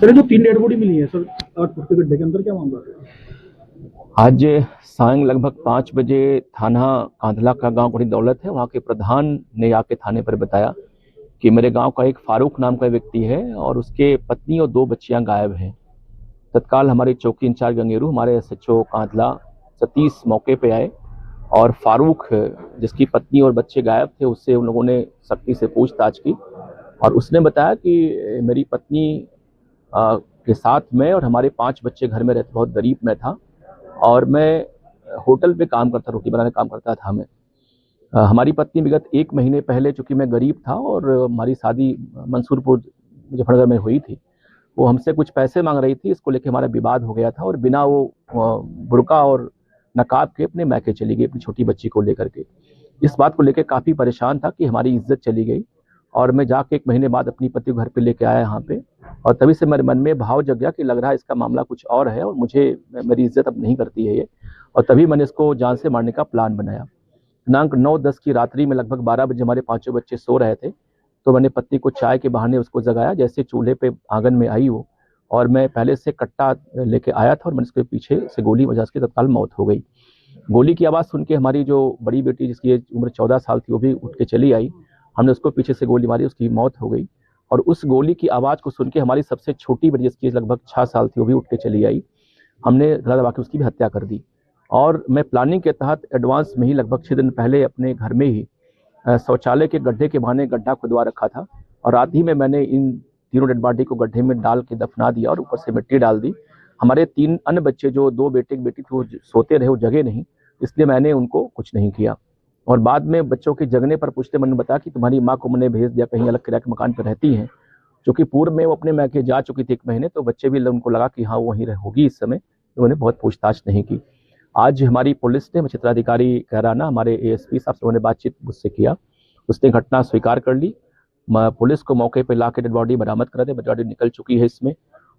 Sir जो 3 dead body मिली है sir, 8 foot के गड्ढे के अंदर, क्या मामला है? आज सायं लगभग 5 बजे थाना कांधला का गांव बड़ी दौलत है, वहाँ के प्रधान ने आके थाने पर बताया कि मेरे गांव का एक फारूक नाम का व्यक्ति है और उसके पत्नी और 2 बच्चियां गायब हैं। तत्काल हमारे चौकी इंचार्ज गंगेरू, हमारे एसएचओ कांधला सतीश मौके पे आए और फारूक जिसकी पत्नी और बच्चे गायब थे उससे उन लोगों ने सख्ती से पूछताछ की और उसने बताया कि मेरी पत्नी के साथ मैं और हमारे 5 बच्चे घर में रहते, बहुत गरीब मैं था और मैं होटल पे काम करता, रोटी बनाने काम करता था मैं। हमारी पत्नी विगत 1 महीने पहले, चूंकि मैं गरीब था और हमारी शादी मंसूरपुर मुजफ्फरनगर में हुई थी, वो हमसे कुछ पैसे मांग रही थी, इसको लेके हमारा विवाद हो गया था और बिना वो बुर्का और नकाब के अपने मैके चली गई अपनी छोटी बच्ची को लेकर के। इस बात को लेकर काफ़ी परेशान था कि हमारी इज्जत चली गई और मैं जाके 1 महीने बाद अपनी पति को घर पे लेके आया यहाँ पे और तभी से मेरे मन में भाव जग गया कि लग रहा है इसका मामला कुछ और है और मुझे मेरी इज्जत अब नहीं करती है ये, और तभी मैंने इसको जान से मारने का प्लान बनाया। दिनांक 9-10 की रात्रि में लगभग 12 बजे हमारे 5 बच्चे सो रहे थे, तो मैंने पत्नी को चाय के बहाने उसको जगाया। जैसे चूल्हे पे आंगन में आई वो और मैं पहले से कट्टा लेके आया था और मैंने उसके पीछे से गोली बजा, उसकी तत्काल मौत हो गई। गोली की आवाज़ सुन के हमारी जो बड़ी बेटी जिसकी उम्र 14 साल थी वो भी उठ के चली आई, हमने उसको पीछे से गोली मारी, उसकी मौत हो गई। और उस गोली की आवाज़ को सुन के हमारी सबसे छोटी बेटी जिसकी लगभग 6 साल थी वो भी उठ के चली आई, हमने गला दबा के उसकी भी हत्या कर दी। और मैं प्लानिंग के तहत एडवांस में ही लगभग 6 दिन पहले अपने घर में ही शौचालय के गड्ढे के बहाने गड्ढा खुदवा रखा था और रात ही में मैंने इन तीनों डेड बॉडी को गड्ढे में डाल के दफना दिया और ऊपर से मिट्टी डाल दी। हमारे 3 अन्य बच्चे, जो 2 बेटे की बेटी थी, वो सोते रहे, वो जगे नहीं, इसलिए मैंने उनको कुछ नहीं किया। और बाद में बच्चों के जगने पर पूछते मैंने बताया कि तुम्हारी माँ को मैंने भेज दिया, कहीं अलग किराए के मकान पर रहती हैं, क्योंकि पूर्व में वो अपने मैके जा चुकी थी 1 महीने, तो बच्चे भी उनको लगा कि हाँ वो वहीं होगी इस समय, तो उन्होंने बहुत पूछताछ नहीं की। आज हमारी पुलिस ने, क्षेत्राधिकारी कहराना, हमारे एएसपी साहब से उन्होंने बातचीत मुझसे किया, उसने घटना स्वीकार कर ली। पुलिस को मौके पर ला के डेड बॉडी बरामद करा दे, डेड बॉडी निकल चुकी है इसमें।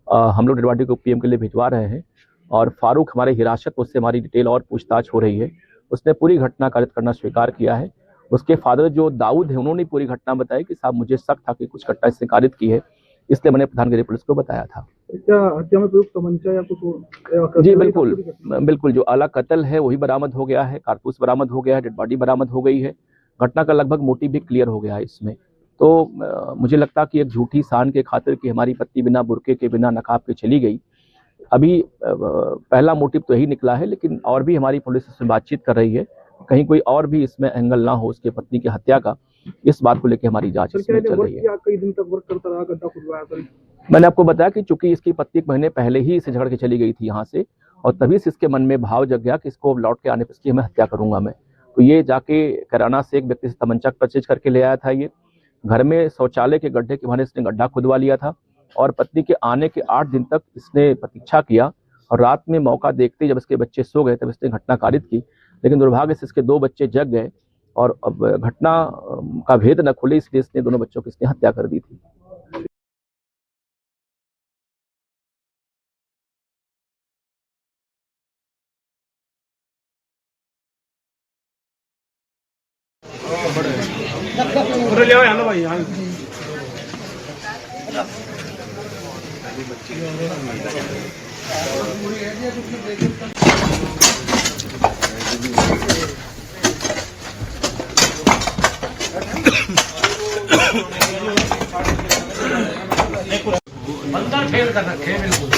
हम लोग डेड बॉडी को पीएम के लिए भिजवा रहे हैं और फारूक हमारे हिरासत, उससे हमारी डिटेल और पूछताछ हो रही है। उसने पूरी घटना कारित करना स्वीकार किया है। उसके फादर जो दाऊद है, उन्होंने पूरी घटना बताई कि साहब मुझे शक था कि कुछ घटना इसने कारित की है, इसलिए मैंने प्रधानगिरी पुलिस को बताया था। क्या हत्या में प्रयुक्त तमंचा या कुछ? जी बिल्कुल बिल्कुल, जो आला कत्ल है वही बरामद हो गया है, कारतूस बरामद हो गया है, डेड बॉडी बरामद हो गई है। घटना का लगभग मोटिव भी क्लियर हो गया है इसमें। तो मुझे लगता कि एक झूठी शान के खातिर कि हमारी पत्नी बिना बुर्के के, बिना नकाब के चली गई, अभी पहला मोटिव तो यही निकला है, लेकिन और भी हमारी पुलिस इसमें बातचीत कर रही है, कहीं कोई और भी इसमें एंगल ना हो उसके पत्नी की हत्या का, इस बात को लेकर हमारी जांच इसमें चल रही है। कई दिन तक वर्क करता रहा, गड्ढा खुदवाया था। मैंने आपको बताया कि चूंकि इसकी पत्नी 1 महीने पहले ही इसे झगड़ के चली गई थी यहाँ से, और तभी से इसके मन में भाव जग गया कि इसको लौट के आने पर इसकी मैं हत्या करूंगा मैं। तो ये जाके कैराना से एक व्यक्ति से तमंचा परचेज करके ले आया था। ये घर में शौचालय के गड्ढे के बहाने इसने गड्ढा खुदवा लिया था और पत्नी के आने के 8 दिन तक इसने प्रतीक्षा किया और रात में मौका देखते जब इसके बच्चे सो गए तब इसने घटना कारित की, लेकिन दुर्भाग्य से इसके 2 बच्चे जग गए और अब घटना का भेद न खुले, इसलिए इसने दोनों बच्चों की इसने हत्या कर दी थी। अंदर फेल कर रखे बिल्कुल।